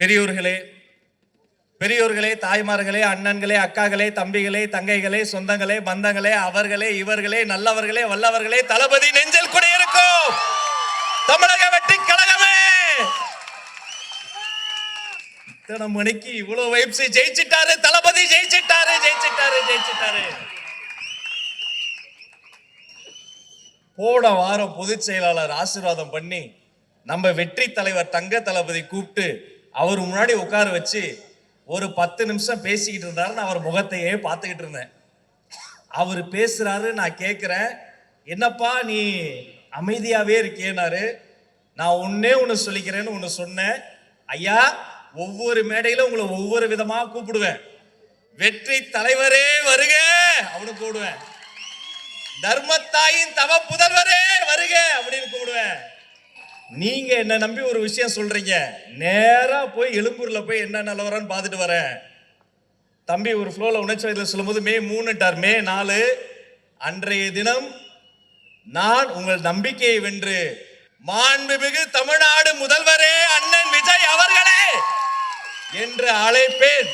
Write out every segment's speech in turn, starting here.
பெரியோர்களே, பெரியோர்களே, தாய்மார்களே, அண்ணன்களே, அக்காக்களே, தம்பிகளே, தங்கைகளே, சொந்தங்களே, பந்தங்களே, அவர்களே, இவர்களே, நல்லவர்களே, வல்லவர்களே, தளபதி நெஞ்சில் குடியிருக்கும் தமிழக வெற்றி கழகமே. இத்தனை மணிக்கு இவ்வளவு வைப்ஸ் ஜெயிச்சிட்டாரு தளபதி, ஜெயிச்சிட்டாரு ஜெயிச்சிட்டாரு ஜெயிச்சிட்டாரு. போன வாரம் பொதுச் செயலாளர் ஆசீர்வாதம் பண்ணி நம்ம வெற்றி தலைவர் தங்க தளபதி கூப்பிட்டு அவர் முன்னாடி உட்கார வச்சு ஒரு 10 நிமிஷம் பேசிக்கிட்டு இருந்தாரு. நான் அவர் முகத்தையே பார்த்துக்கிட்டு இருந்தேன். அவர் பேசுறாரு, நான் கேட்கிறேன், என்னப்பா நீ அமைதியாவே இருக்கேனாரு. நான் ஒன்னு சொல்லிக்கிறேன்னு ஒன்னு சொன்னேன். ஐயா, ஒவ்வொரு மேடையில உங்களை ஒவ்வொரு விதமா கூப்பிடுவேன். வெற்றி தலைவரே வருக அப்படின்னு கூப்பிடுவேன். தர்மத்தாயின் தவ புதல்வரே வருக அப்படின்னு கூப்பிடுவேன். நீங்க என்ன நம்பி ஒரு விஷயம் சொல்றீங்க, நேரா போய் எழும்பூர்ல போய் என்ன நிலவரன்னு பார்த்துட்டு வரேன். தம்பி ஒரு ஃப்ளோல உணர்ச்சி வயதில் சொல்லும்போது மே 3 மே 4 அன்றைய தினம் நான் உங்கள் நம்பிக்கையை வென்று மாண்புமிகு தமிழ்நாடு முதல்வரே அண்ணன் விஜய் அவர்களே என்று அழைப்பேன்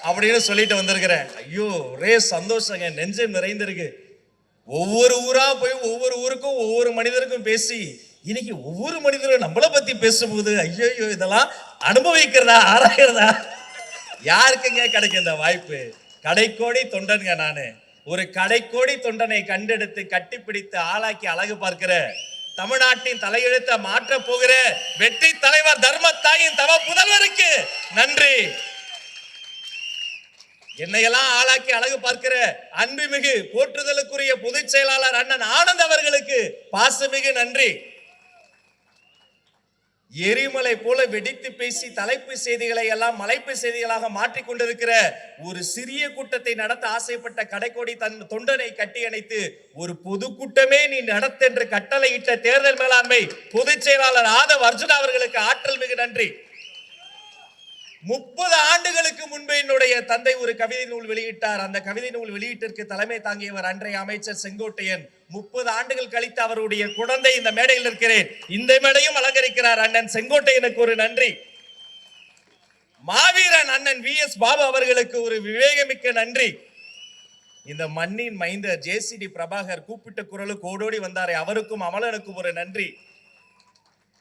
அப்படின்னு சொல்லிட்டு வந்திருக்கிறேன். ஐயோ, ஒரே சந்தோஷங்க, நெஞ்சம் நிறைந்திருக்கு. ஒவ்வொரு ஊரா போய் ஒவ்வொரு ஊருக்கும் ஒவ்வொரு மனிதருக்கும் பேசி இன்னைக்கு ஒவ்வொரு மனிதரும் நம்மளை பத்தி பேசும்போது ஐயோ, இதெல்லாம் அனுபவிக்கிறதா ஆராயிறதா? யாருக்குங்க கிடைக்கும் இந்த வாய்ப்பு? கடைக்கோடி தொண்டனுங்க நானு. ஒரு கடைக்கோடி தொண்டனை கண்டெடுத்து கட்டிப்பிடித்து ஆளாக்கி அழகு பார்க்கிற, தமிழ்நாட்டின் தலையெழுத்தை மாற்ற போகிற வெற்றி தலைவர் தர்மத்தாயின் தவ புதல்வருக்கு நன்றி. என்னையெல்லாம் ஆளாக்கி அழகு பார்க்கிற அன்புமிகு போற்றுதலுக்குரிய பொதுச் செயலாளர் அண்ணன் ஆனந்த் அவர்களுக்கு பாசமிகு நன்றி. எரிமலை போல வெடித்து பேசி தலைப்பு செய்திகளை எல்லாம் மலைப்பு செய்திகளாக மாற்றிக் கொண்டிருக்கிற ஒரு சிறிய கூட்டத்தை நடத்த ஆசைப்பட்ட கடைக்கோடி தன் தொண்டனை கட்டி அணைத்து ஒரு பொதுக்கூட்டமே நீ நடத்த என்று கட்டளையிட்ட தேர்தல் மேலாண்மை பொதுச் செயலாளர் ஆதவ் அர்ஜுனா அவர்களுக்கு ஆற்றல் மிகு நன்றி. 30 ஆண்டுகளுக்கு முன்பு என்னுடைய தந்தை ஒரு கவிதை நூல் வெளியிட்டார். அந்த கவிதை நூல் வெளியீட்டிற்கு தலைமை தாங்கியவர் அன்றைய அமைச்சர் செங்கோட்டையன். 30 ஆண்டுகள் கழித்து அவருடைய குழந்தை இந்த மேடையில் இருக்கிறேன். இந்த மேடையும் அலங்கரிக்கிறார் அண்ணன் செங்கோட்டையனுக்கு ஒரு நன்றி. மாவீரன் அண்ணன் VS பாபு அவர்களுக்கு ஒரு விவேகமிக்க நன்றி. இந்த மண்ணின் மைந்த JCD பிரபாகர் கூப்பிட்ட குரலுக்கு ஓடோடி வந்தாரே, அவருக்கும் அமலனுக்கும் ஒரு நன்றி.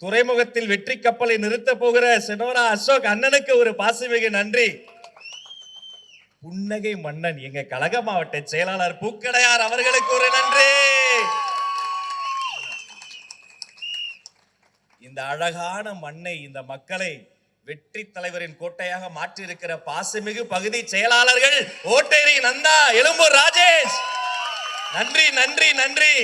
துறைமுகத்தில் வெற்றி கப்பலை நிறுத்த போகிற செனோரா அசோக் அண்ணனுக்கு ஒரு பாசமிகு நன்றி. புன்னகை மன்னன் எங்க கழக மாவட்ட செயலாளர் பூக்கடையார் அவர்களுக்கு ஒரு நன்றி. இந்த அழகான மண்ணை, இந்த மக்களை வெற்றி தலைவரின் கோட்டையாக மாற்றி இருக்கிற பாசமிகு பகுதி செயலாளர்கள் ஓட்டேரி நந்தா, எழும்பூர் ராஜேஷ், நன்றி நன்றி நன்றி.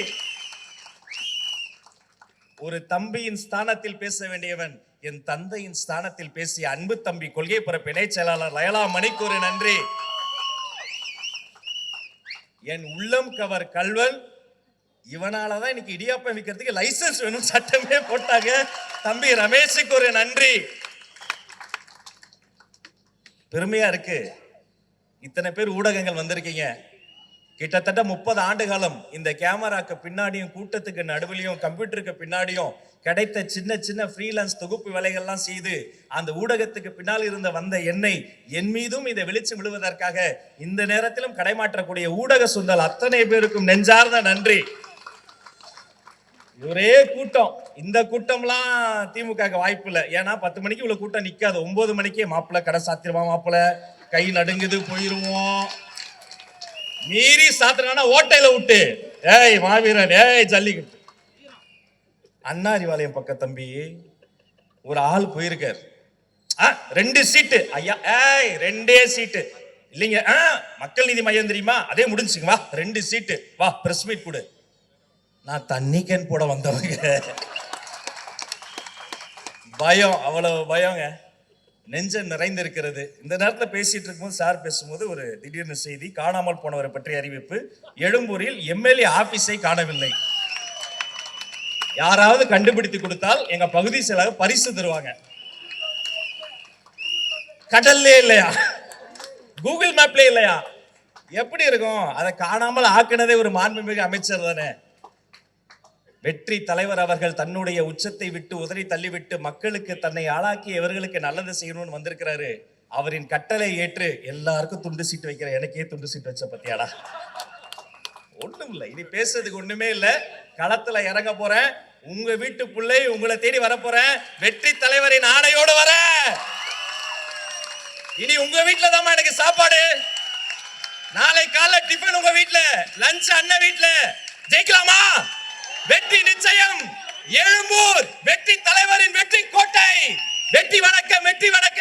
ஒரு தம்பியின் ஸ்தானத்தில் பேச வேண்டியவன் என் தந்தையின் ஸ்தானத்தில் பேசிய அன்பு தம்பி கொள்கை பரப்பு இணை செயலாளர் லயலா மணிக்கு ஒரு நன்றி. என் உள்ளம் கவர் கல்வன், இவனாலதான் இன்னைக்கு இடியாப்பம் விற்கிறதுக்கு லைசன்ஸ் வேணும் சட்டமே போட்டாங்க, தம்பி ரமேஷுக்கு ஒரு நன்றி. பெருமையா இருக்கு, இத்தனை பேர் ஊடகங்கள் வந்திருக்கீங்க. கிட்டத்தட்ட 30 ஆண்டு காலம் இந்த கேமராக்கு பின்னாடியும் கூட்டத்துக்கு நடுவிலையும் கம்ப்யூட்டருக்கு பின்னாடியும் கிடைத்த சின்ன சின்ன ஃப்ரீலான்ஸ் தொகுப்பு வேலைகள்லாம் செய்து அந்த ஊடகத்துக்கு பின்னால் இருந்த வந்த என்னை என் மீதும் இதை வெளிச்சம் விழுவதற்காக இந்த நேரத்திலும் கடைமாற்றக்கூடிய ஊடக சொந்தல் அத்தனை பேருக்கும் நெஞ்சார்ந்த நன்றி. ஒரே கூட்டம், இந்த கூட்டம்லாம் திமுக வாய்ப்பு இல்லை. ஏன்னா 10 மணிக்கு இவ்வளவு கூட்டம் நிக்காது. 9 மணிக்கே மாப்பிள்ள கடை சாத்திருவான், மாப்பிள்ள கை நடுங்குது போயிருவோம், மீறி சாத்திரனா ஓட்டையில விட்டு ஏய் மாவீரன் ஏய் ஜல்லிக்கட்டு. அண்ணாரிவாளையம் பக்கம் தம்பி ஒரு ஆள் போயிருக்கார், 2 சீட்டு ஐயா, ஏய் 2 சீட்டு இல்லைங்க, மக்கள் நீதி மையம் தெரியுமா, அதே முடிஞ்சுங்க, வா 2 சீட்டு வா பிரஸ் மீட் கொடு. நான் தண்ணி கேன் போட வந்தவங்க, பயம், அவ்வளவு பயங்க, நெஞ்சம் நிறைந்திருக்கிறது. இந்த நேரத்தில் பேசிட்டு இருக்கும்போது சார் பேசும்போது ஒரு திடீர்னு செய்தி, காணாமல் போனவரை பற்றி அறிவிப்பு. எழும்பூரில் MLA ஆபீஸை காணவில்லை. யாராவது கண்டுபிடித்து கொடுத்தால் எங்க பகுதி செயலாளர் பரிசு தருவாங்க. கடல்லே இல்லையா, கூகுள் மேப்ல இல்லையா, எப்படி இருக்கும்? அதை காணாமல் ஆக்கினதே ஒரு மாண்புமிகு அமைச்சர் தானே. வெற்றி தலைவர் அவர்கள் தன்னுடைய உச்சத்தை விட்டு உதறி தள்ளிவிட்டு மக்களுக்கு தன்னை ஆளாக்கி இவர்களுக்கு நல்லது செய்யணும்னு வந்திருக்கிறாரு. அவரின் கட்டளை ஏற்று எல்லாருக்கும் துண்டு சீட்டு வைக்கிற எனக்கே துண்டு சீட்டு வச்ச பத்தியாடா. ஒண்ணும் இல்ல, இனி பேசுறதுக்கு ஒண்ணுமே இல்ல. களத்துல இறங்க போறேன். உங்க வீட்டு பிள்ளை உங்களை தேடி வர போறேன். வெற்றி தலைவரின் ஆணையோடு வர. இனி உங்க வீட்டுல தான் எனக்கு சாப்பாடு. நாளை காலை டிஃபன் உங்க வீட்டுல, லஞ்ச் அண்ணன் வீட்டுல. ஜெயிக்கலாமா? வெற்றி நிச்சயம். எழும்பூர் வெற்றி தலைவரின் வெற்றி கோட்டை. வெற்றி வணக்கம், வெற்றி வணக்கம்.